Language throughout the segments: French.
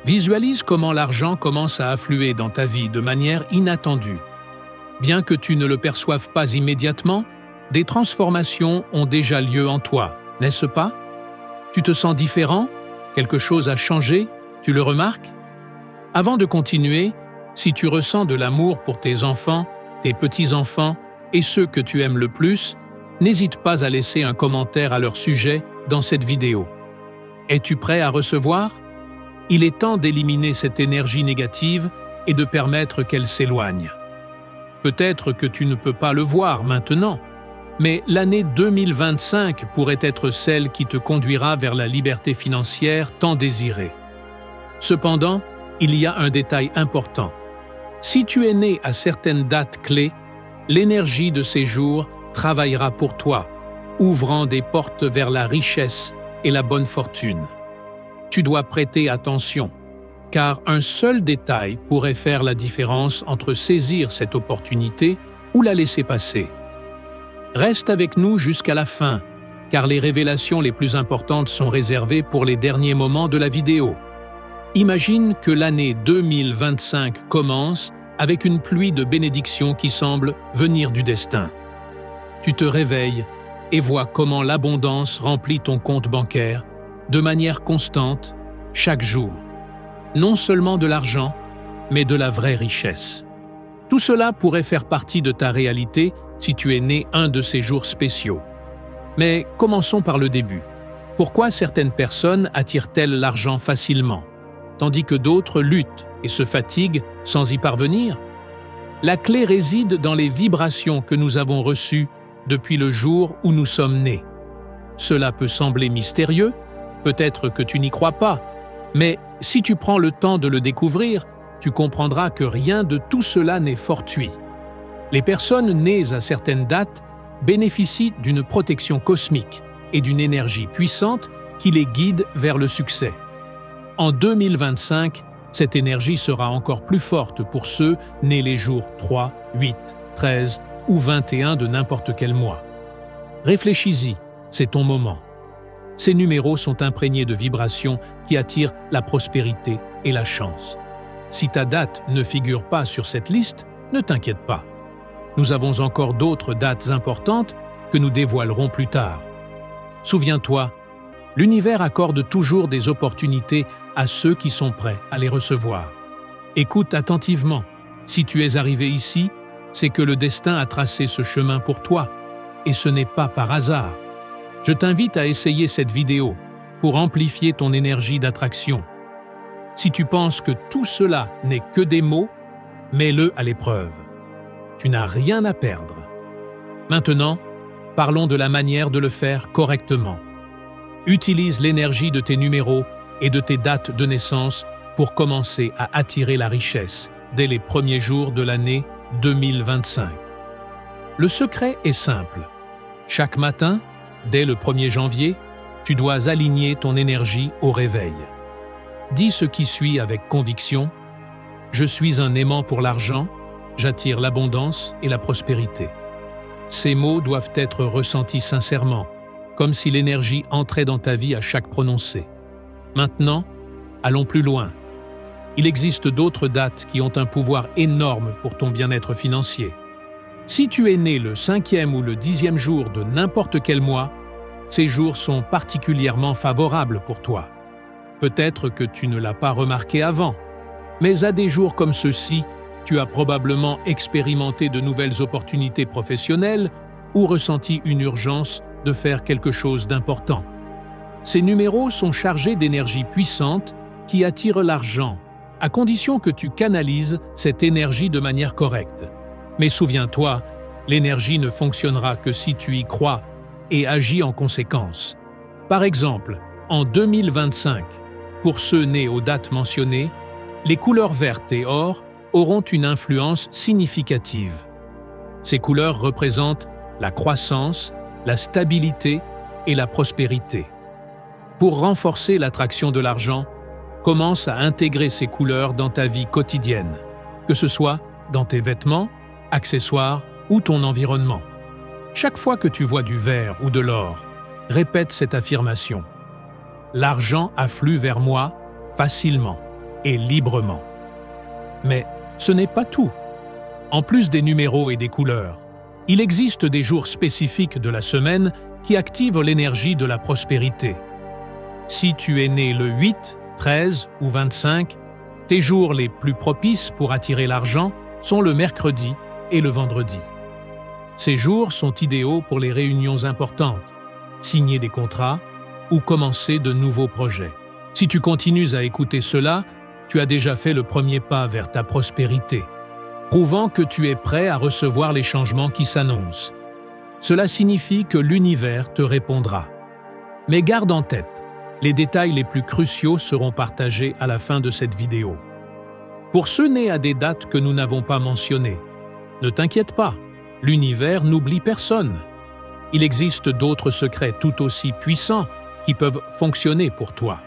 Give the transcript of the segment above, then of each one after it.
Visualise comment l'argent commence à affluer dans ta vie de manière inattendue. Bien que tu ne le perçoives pas immédiatement, des transformations ont déjà lieu en toi, n'est-ce pas? Tu te sens différent? Quelque chose a changé? Tu le remarques? Avant de continuer, si tu ressens de l'amour pour tes enfants, tes petits-enfants et ceux que tu aimes le plus, n'hésite pas à laisser un commentaire à leur sujet dans cette vidéo. Es-tu prêt à recevoir? Il est temps d'éliminer cette énergie négative et de permettre qu'elle s'éloigne. Peut-être que tu ne peux pas le voir maintenant, mais l'année 2025 pourrait être celle qui te conduira vers la liberté financière tant désirée. Cependant, il y a un détail important. Si tu es né à certaines dates clés, l'énergie de ces jours travaillera pour toi, ouvrant des portes vers la richesse et la bonne fortune. Tu dois prêter attention, car un seul détail pourrait faire la différence entre saisir cette opportunité ou la laisser passer. Reste avec nous jusqu'à la fin, car les révélations les plus importantes sont réservées pour les derniers moments de la vidéo. Imagine que l'année 2025 commence avec une pluie de bénédictions qui semble venir du destin. Tu te réveilles et vois comment l'abondance remplit ton compte bancaire de manière constante, chaque jour. Non seulement de l'argent, mais de la vraie richesse. Tout cela pourrait faire partie de ta réalité si tu es né un de ces jours spéciaux. Mais commençons par le début. Pourquoi certaines personnes attirent-elles l'argent facilement, tandis que d'autres luttent et se fatiguent sans y parvenir? La clé réside dans les vibrations que nous avons reçues depuis le jour où nous sommes nés. Cela peut sembler mystérieux, peut-être que tu n'y crois pas, mais si tu prends le temps de le découvrir, tu comprendras que rien de tout cela n'est fortuit. Les personnes nées à certaines dates bénéficient d'une protection cosmique et d'une énergie puissante qui les guide vers le succès. En 2025, cette énergie sera encore plus forte pour ceux nés les jours 3, 8, 13 ou 21 de n'importe quel mois. Réfléchis-y, c'est ton moment. Ces numéros sont imprégnés de vibrations qui attirent la prospérité et la chance. Si ta date ne figure pas sur cette liste, ne t'inquiète pas. Nous avons encore d'autres dates importantes que nous dévoilerons plus tard. Souviens-toi, l'univers accorde toujours des opportunités à ceux qui sont prêts à les recevoir. Écoute attentivement. Si tu es arrivé ici, c'est que le destin a tracé ce chemin pour toi, et ce n'est pas par hasard. Je t'invite à essayer cette vidéo pour amplifier ton énergie d'attraction. Si tu penses que tout cela n'est que des mots, mets-le à l'épreuve. Tu n'as rien à perdre. Maintenant, parlons de la manière de le faire correctement. Utilise l'énergie de tes numéros et de tes dates de naissance pour commencer à attirer la richesse dès les premiers jours de l'année 2025. Le secret est simple. Chaque matin, dès le 1er janvier, tu dois aligner ton énergie au réveil. Dis ce qui suit avec conviction. Je suis un aimant pour l'argent, j'attire l'abondance et la prospérité. Ces mots doivent être ressentis sincèrement, comme si l'énergie entrait dans ta vie à chaque prononcé. Maintenant, allons plus loin. Il existe d'autres dates qui ont un pouvoir énorme pour ton bien-être financier. Si tu es né le 5e ou le 10e jour de n'importe quel mois, ces jours sont particulièrement favorables pour toi. Peut-être que tu ne l'as pas remarqué avant, mais à des jours comme ceux-ci, tu as probablement expérimenté de nouvelles opportunités professionnelles ou ressenti une urgence de faire quelque chose d'important. Ces numéros sont chargés d'énergie puissante qui attire l'argent, à condition que tu canalises cette énergie de manière correcte. Mais souviens-toi, l'énergie ne fonctionnera que si tu y crois et agis en conséquence. Par exemple, en 2025, pour ceux nés aux dates mentionnées, les couleurs vertes et or auront une influence significative. Ces couleurs représentent la croissance, la stabilité et la prospérité. Pour renforcer l'attraction de l'argent, commence à intégrer ces couleurs dans ta vie quotidienne, que ce soit dans tes vêtements, accessoires ou ton environnement. Chaque fois que tu vois du vert ou de l'or, répète cette affirmation. L'argent afflue vers moi facilement. et librement. Mais ce n'est pas tout. En plus des numéros et des couleurs, il existe des jours spécifiques de la semaine qui activent l'énergie de la prospérité. Si tu es né le 8, 13 ou 25, tes jours les plus propices pour attirer l'argent sont le mercredi et le vendredi. Ces jours sont idéaux pour les réunions importantes, signer des contrats ou commencer de nouveaux projets. Si tu continues à écouter cela, tu as déjà fait le premier pas vers ta prospérité, prouvant que tu es prêt à recevoir les changements qui s'annoncent. Cela signifie que l'univers te répondra. Mais garde en tête, les détails les plus cruciaux seront partagés à la fin de cette vidéo. Pour ceux nés à des dates que nous n'avons pas mentionnées, ne t'inquiète pas, l'univers n'oublie personne. Il existe d'autres secrets tout aussi puissants qui peuvent fonctionner pour toi.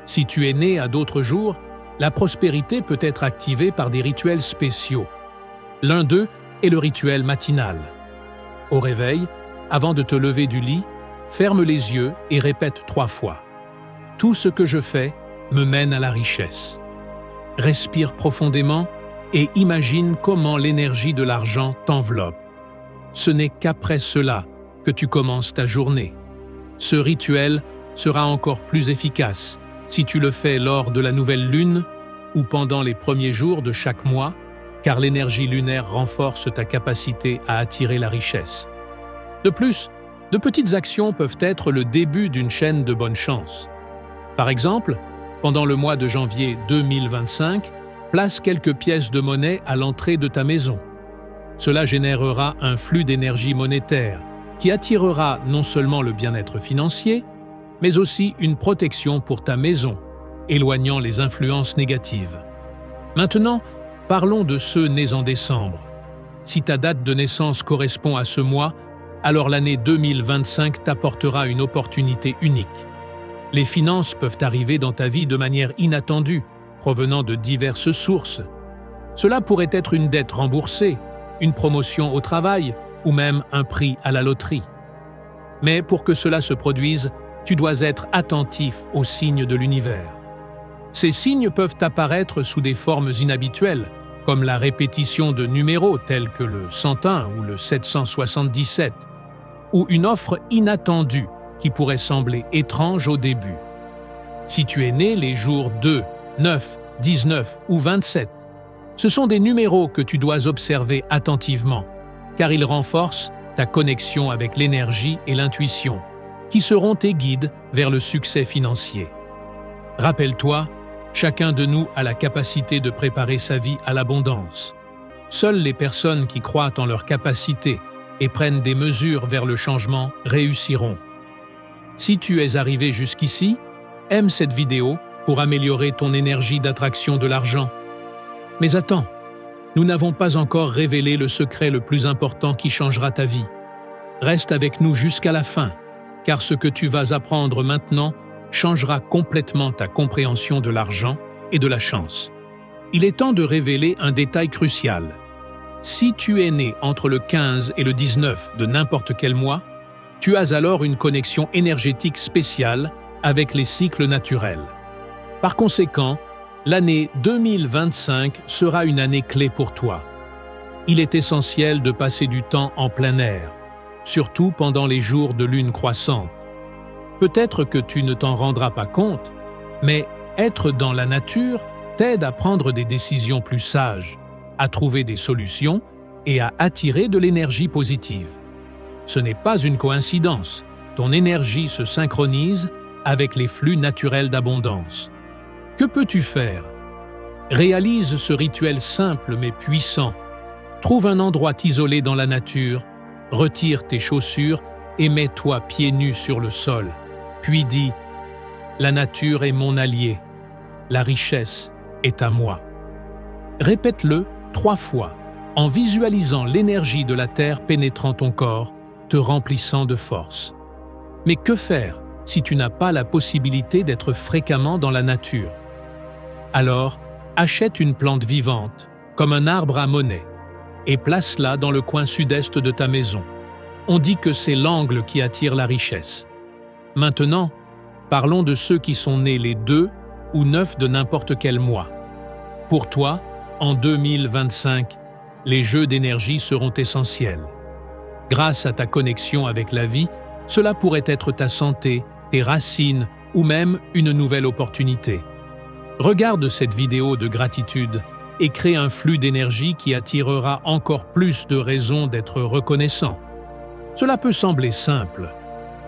Si tu es né à d'autres jours, la prospérité peut être activée par des rituels spéciaux. L'un d'eux est le rituel matinal. Au réveil, avant de te lever du lit, ferme les yeux et répète 3 fois. Tout ce que je fais me mène à la richesse. Respire profondément et imagine comment l'énergie de l'argent t'enveloppe. Ce n'est qu'après cela que tu commences ta journée. Ce rituel sera encore plus efficace si tu le fais lors de la nouvelle lune ou pendant les premiers jours de chaque mois, car l'énergie lunaire renforce ta capacité à attirer la richesse. De plus, de petites actions peuvent être le début d'une chaîne de bonne chance. Par exemple, pendant le mois de janvier 2025, place quelques pièces de monnaie à l'entrée de ta maison. Cela générera un flux d'énergie monétaire qui attirera non seulement le bien-être financier, mais aussi une protection pour ta maison, éloignant les influences négatives. Maintenant, parlons de ceux nés en décembre. Si ta date de naissance correspond à ce mois, alors l'année 2025 t'apportera une opportunité unique. Les finances peuvent arriver dans ta vie de manière inattendue, provenant de diverses sources. Cela pourrait être une dette remboursée, une promotion au travail ou même un prix à la loterie. Mais pour que cela se produise, tu dois être attentif aux signes de l'univers. Ces signes peuvent apparaître sous des formes inhabituelles, comme la répétition de numéros tels que le 101 ou le 777, ou une offre inattendue qui pourrait sembler étrange au début. Si tu es né les jours 2, 9, 19 ou 27, ce sont des numéros que tu dois observer attentivement, car ils renforcent ta connexion avec l'énergie et l'intuition, qui seront tes guides vers le succès financier. Rappelle-toi, chacun de nous a la capacité de préparer sa vie à l'abondance. Seules les personnes qui croient en leur capacité et prennent des mesures vers le changement réussiront. Si tu es arrivé jusqu'ici, aime cette vidéo pour améliorer ton énergie d'attraction de l'argent. Mais attends, nous n'avons pas encore révélé le secret le plus important qui changera ta vie. Reste avec nous jusqu'à la fin, car ce que tu vas apprendre maintenant changera complètement ta compréhension de l'argent et de la chance. Il est temps de révéler un détail crucial. Si tu es né entre le 15 et le 19 de n'importe quel mois, tu as alors une connexion énergétique spéciale avec les cycles naturels. Par conséquent, l'année 2025 sera une année clé pour toi. Il est essentiel de passer du temps en plein air, surtout pendant les jours de lune croissante. Peut-être que tu ne t'en rendras pas compte, mais être dans la nature t'aide à prendre des décisions plus sages, à trouver des solutions et à attirer de l'énergie positive. Ce n'est pas une coïncidence, ton énergie se synchronise avec les flux naturels d'abondance. Que peux-tu faire? Réalise ce rituel simple mais puissant. Trouve un endroit isolé dans la nature, retire tes chaussures et mets-toi pieds nus sur le sol. Puis dis « La nature est mon allié, la richesse est à moi ». Répète-le 3 fois, en visualisant l'énergie de la terre pénétrant ton corps, te remplissant de force. Mais que faire si tu n'as pas la possibilité d'être fréquemment dans la nature? Alors, achète une plante vivante, comme un arbre à monnaie, et place-la dans le coin sud-est de ta maison. On dit que c'est l'angle qui attire la richesse. Maintenant, parlons de ceux qui sont nés les 2, ou 9 de n'importe quel mois. Pour toi, en 2025, les jeux d'énergie seront essentiels. Grâce à ta connexion avec la vie, cela pourrait être ta santé, tes racines ou même une nouvelle opportunité. Regarde cette vidéo de gratitude et crée un flux d'énergie qui attirera encore plus de raisons d'être reconnaissant. Cela peut sembler simple,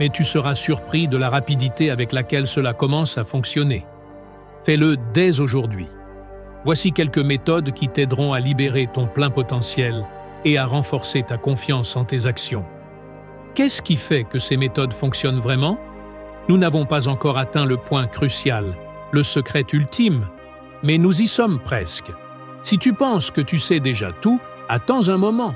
mais tu seras surpris de la rapidité avec laquelle cela commence à fonctionner. Fais-le dès aujourd'hui. Voici quelques méthodes qui t'aideront à libérer ton plein potentiel et à renforcer ta confiance en tes actions. Qu'est-ce qui fait que ces méthodes fonctionnent vraiment? Nous n'avons pas encore atteint le point crucial, le secret ultime, mais nous y sommes presque. Si tu penses que tu sais déjà tout, attends un moment,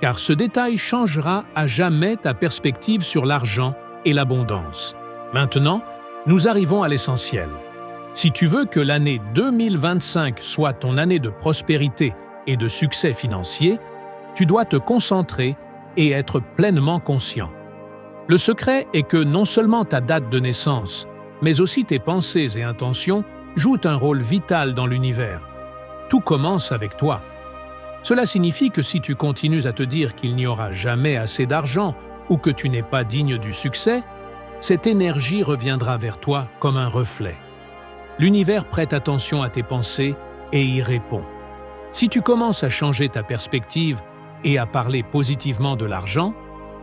car ce détail changera à jamais ta perspective sur l'argent et l'abondance. Maintenant, nous arrivons à l'essentiel. Si tu veux que l'année 2025 soit ton année de prospérité et de succès financier, tu dois te concentrer et être pleinement conscient. Le secret est que non seulement ta date de naissance, mais aussi tes pensées et intentions jouent un rôle vital dans l'univers. Tout commence avec toi. Cela signifie que si tu continues à te dire qu'il n'y aura jamais assez d'argent ou que tu n'es pas digne du succès, cette énergie reviendra vers toi comme un reflet. L'univers prête attention à tes pensées et y répond. Si tu commences à changer ta perspective et à parler positivement de l'argent,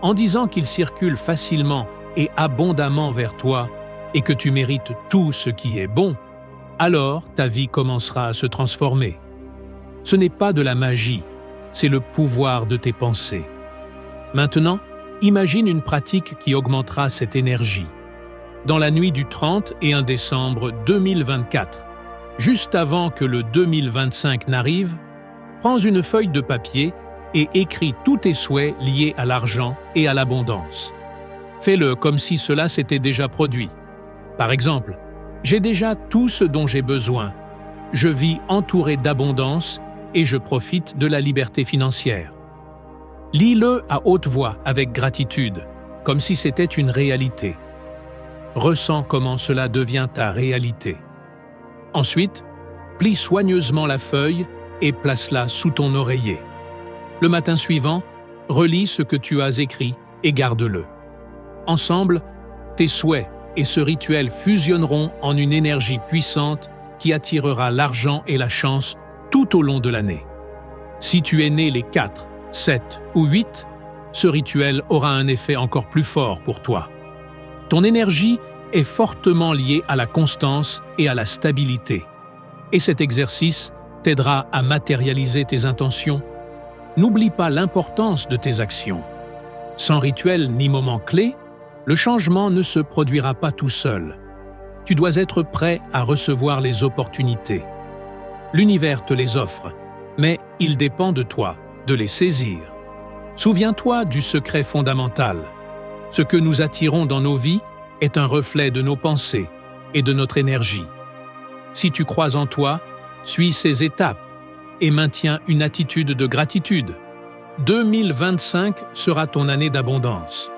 en disant qu'il circule facilement et abondamment vers toi et que tu mérites tout ce qui est bon, alors ta vie commencera à se transformer. Ce n'est pas de la magie, c'est le pouvoir de tes pensées. Maintenant, imagine une pratique qui augmentera cette énergie. Dans la nuit du 30 et 1 décembre 2024, juste avant que le 2025 n'arrive, prends une feuille de papier et écris tous tes souhaits liés à l'argent et à l'abondance. Fais-le comme si cela s'était déjà produit. Par exemple, « J'ai déjà tout ce dont j'ai besoin. Je vis entouré d'abondance et je profite de la liberté financière. » Lis-le à haute voix avec gratitude, comme si c'était une réalité. Ressens comment cela devient ta réalité. Ensuite, plie soigneusement la feuille et place-la sous ton oreiller. Le matin suivant, relis ce que tu as écrit et garde-le. Ensemble, tes souhaits et ce rituel fusionneront en une énergie puissante qui attirera l'argent et la chance tout au long de l'année. Si tu es né les 4, 7 ou 8, ce rituel aura un effet encore plus fort pour toi. Ton énergie est fortement liée à la constance et à la stabilité. Et cet exercice t'aidera à matérialiser tes intentions. N'oublie pas l'importance de tes actions. Sans rituel ni moment clé, le changement ne se produira pas tout seul. Tu dois être prêt à recevoir les opportunités. L'univers te les offre, mais il dépend de toi de les saisir. Souviens-toi du secret fondamental. Ce que nous attirons dans nos vies est un reflet de nos pensées et de notre énergie. Si tu crois en toi, suis ces étapes et maintiens une attitude de gratitude. 2025 sera ton année d'abondance.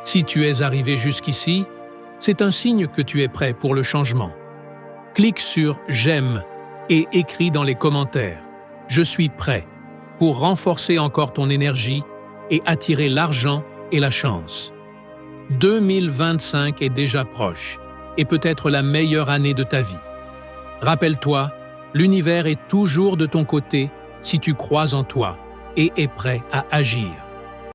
Si tu es arrivé jusqu'ici, c'est un signe que tu es prêt pour le changement. Clique sur « J'aime » et écris dans les commentaires « Je suis prêt » pour renforcer encore ton énergie et attirer l'argent et la chance. 2025 est déjà proche et peut être la meilleure année de ta vie. Rappelle-toi, l'univers est toujours de ton côté si tu crois en toi et est prêt à agir.